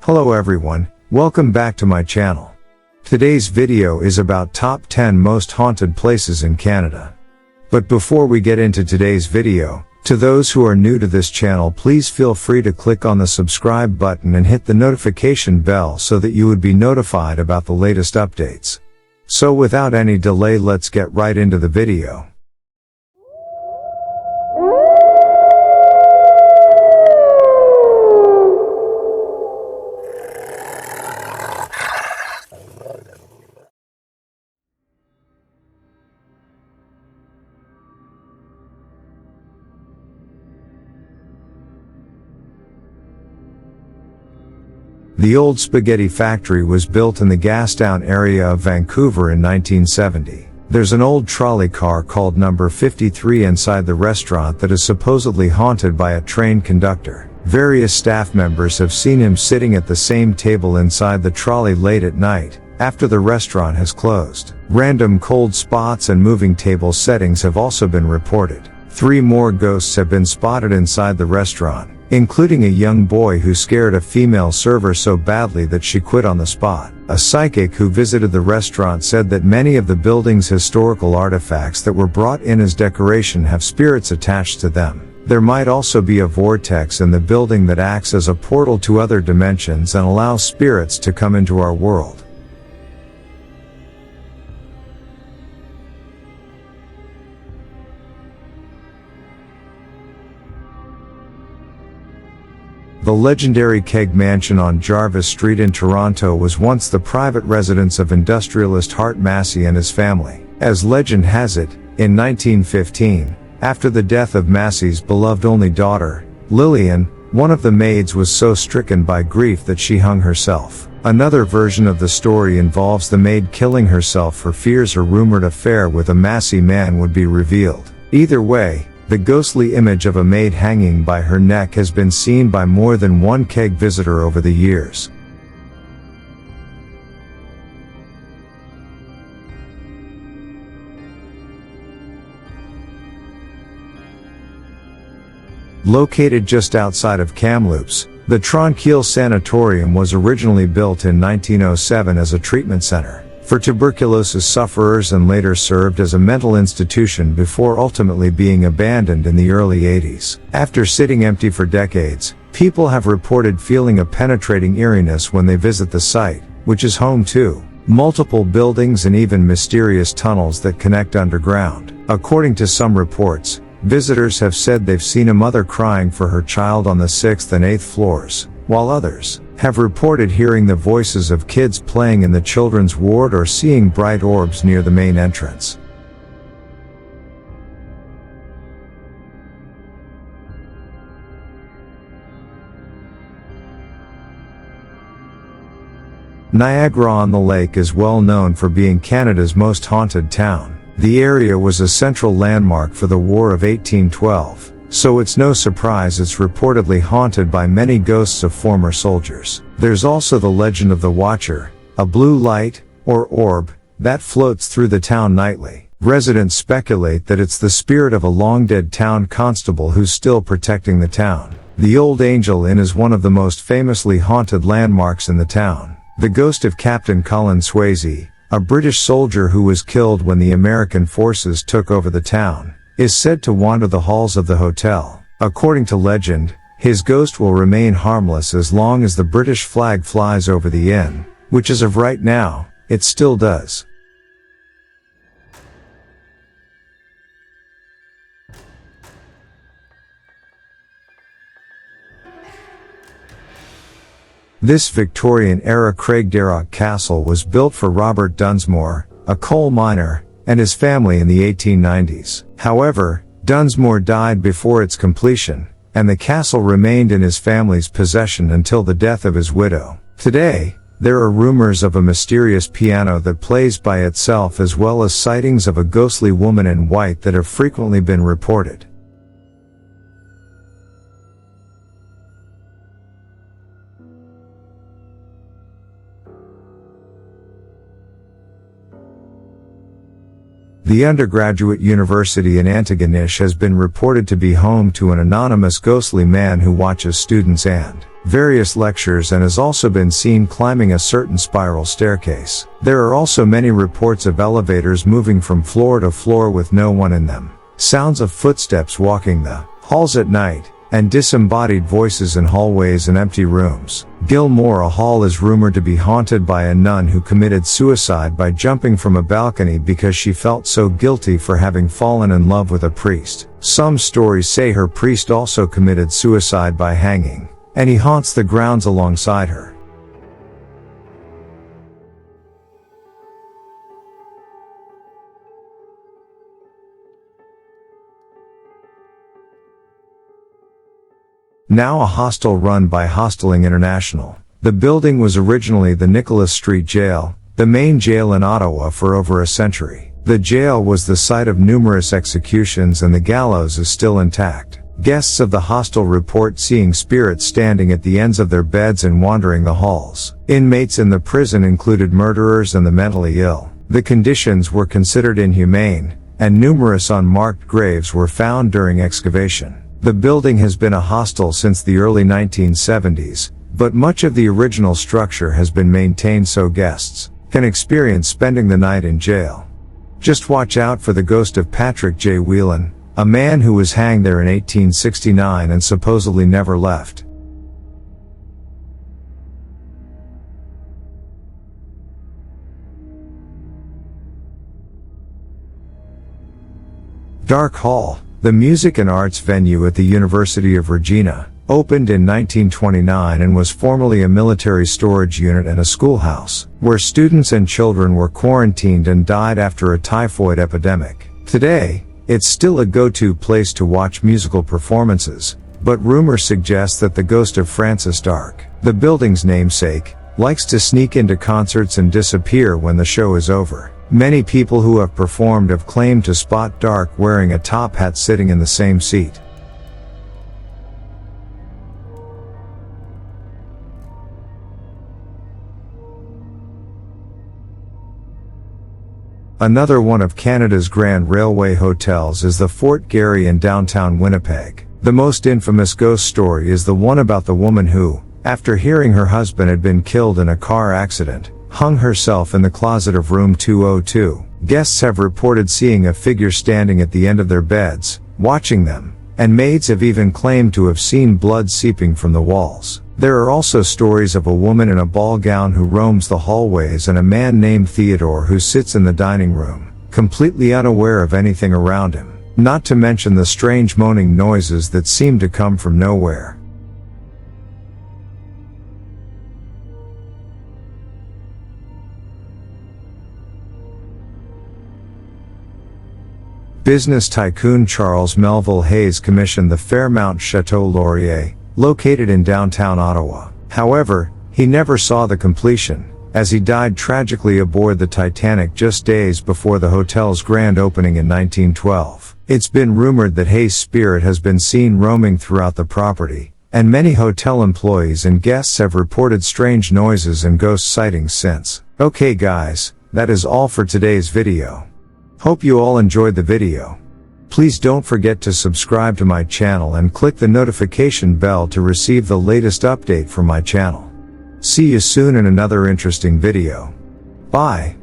Hello everyone, welcome back to my channel. Today's video is about top 10 most haunted places in Canada. But before we get into today's video, to those who are new to this channel, please feel free to click on the subscribe button and hit the notification bell so that you would be notified about the latest updates. So without any delay, let's get right into the video. The old spaghetti factory was built in the Gastown area of Vancouver in 1970. There's an old trolley car called number 53 inside the restaurant that is supposedly haunted by a train conductor. Various staff members have seen him sitting at the same table inside the trolley late at night, after the restaurant has closed. Random cold spots and moving table settings have also been reported. 3 more ghosts have been spotted inside the restaurant, including a young boy who scared a female server so badly that she quit on the spot. A psychic who visited the restaurant said that many of the building's historical artifacts that were brought in as decoration have spirits attached to them. There might also be a vortex in the building that acts as a portal to other dimensions and allows spirits to come into our world. The legendary Keg Mansion on Jarvis Street in Toronto was once the private residence of industrialist Hart Massey and his family. As legend has it, in 1915, after the death of Massey's beloved only daughter, Lillian, one of the maids was so stricken by grief that she hung herself. Another version of the story involves the maid killing herself for fears a rumored affair with a Massey man would be revealed. Either way, the ghostly image of a maid hanging by her neck has been seen by more than one Keg visitor over the years. Located just outside of Kamloops, the Tronchial Sanatorium was originally built in 1907 as a treatment center for tuberculosis sufferers and later served as a mental institution before ultimately being abandoned in the early 80s. After sitting empty for decades, people have reported feeling a penetrating eeriness when they visit the site, which is home to multiple buildings and even mysterious tunnels that connect underground. According to some reports, visitors have said they've seen a mother crying for her child on the 6th and 8th floors, while others have reported hearing the voices of kids playing in the children's ward or seeing bright orbs near the main entrance. Niagara-on-the-Lake is well known for being Canada's most haunted town. The area was a central landmark for the War of 1812. So it's no surprise it's reportedly haunted by many ghosts of former soldiers. There's also the legend of the Watcher, a blue light, or orb, that floats through the town nightly. Residents speculate that it's the spirit of a long-dead town constable who's still protecting the town. The Old Angel Inn is one of the most famously haunted landmarks in the town. The ghost of Captain Colin Swayze, a British soldier who was killed when the American forces took over the town, is said to wander the halls of the hotel. According to legend, his ghost will remain harmless as long as the British flag flies over the inn, which as of right now, it still does. This Victorian-era Craigdarroch Castle was built for Robert Dunsmore, a coal miner, and his family in the 1890s. However, Dunsmore died before its completion, and the castle remained in his family's possession until the death of his widow. Today, there are rumors of a mysterious piano that plays by itself as well as sightings of a ghostly woman in white that have frequently been reported. The undergraduate university in Antigonish has been reported to be home to an anonymous ghostly man who watches students and various lectures and has also been seen climbing a certain spiral staircase. There are also many reports of elevators moving from floor to floor with no one in them, sounds of footsteps walking the halls at night, and disembodied voices in hallways and empty rooms. Gilmore Hall is rumored to be haunted by a nun who committed suicide by jumping from a balcony because she felt so guilty for having fallen in love with a priest. Some stories say her priest also committed suicide by hanging, and he haunts the grounds alongside her. Now a hostel run by Hosteling International. The building was originally the Nicholas Street Jail, the main jail in Ottawa for over a century. The jail was the site of numerous executions and the gallows is still intact. Guests of the hostel report seeing spirits standing at the ends of their beds and wandering the halls. Inmates in the prison included murderers and the mentally ill. The conditions were considered inhumane, and numerous unmarked graves were found during excavation. The building has been a hostel since the early 1970s, but much of the original structure has been maintained so guests can experience spending the night in jail. Just watch out for the ghost of Patrick J. Whelan, a man who was hanged there in 1869 and supposedly never left. Dark Hall. The music and arts venue at the University of Regina, opened in 1929 and was formerly a military storage unit and a schoolhouse, where students and children were quarantined and died after a typhoid epidemic. Today, it's still a go-to place to watch musical performances, but rumors suggest that the ghost of Francis Dark, the building's namesake, likes to sneak into concerts and disappear when the show is over. Many people who have performed have claimed to spot Dark wearing a top hat sitting in the same seat. Another one of Canada's Grand Railway hotels is the Fort Garry in downtown Winnipeg. The most infamous ghost story is the one about the woman who, after hearing her husband had been killed in a car accident, hung herself in the closet of room 202. Guests have reported seeing a figure standing at the end of their beds, watching them, and maids have even claimed to have seen blood seeping from the walls. There are also stories of a woman in a ball gown who roams the hallways and a man named Theodore who sits in the dining room, completely unaware of anything around him, not to mention the strange moaning noises that seem to come from nowhere. Business tycoon Charles Melville Hayes commissioned the Fairmount Chateau Laurier, located in downtown Ottawa. However, he never saw the completion, as he died tragically aboard the Titanic just days before the hotel's grand opening in 1912. It's been rumored that Hayes' spirit has been seen roaming throughout the property, and many hotel employees and guests have reported strange noises and ghost sightings since. Okay guys, that is all for today's video. Hope you all enjoyed the video. Please don't forget to subscribe to my channel and click the notification bell to receive the latest update from my channel. See you soon in another interesting video. Bye.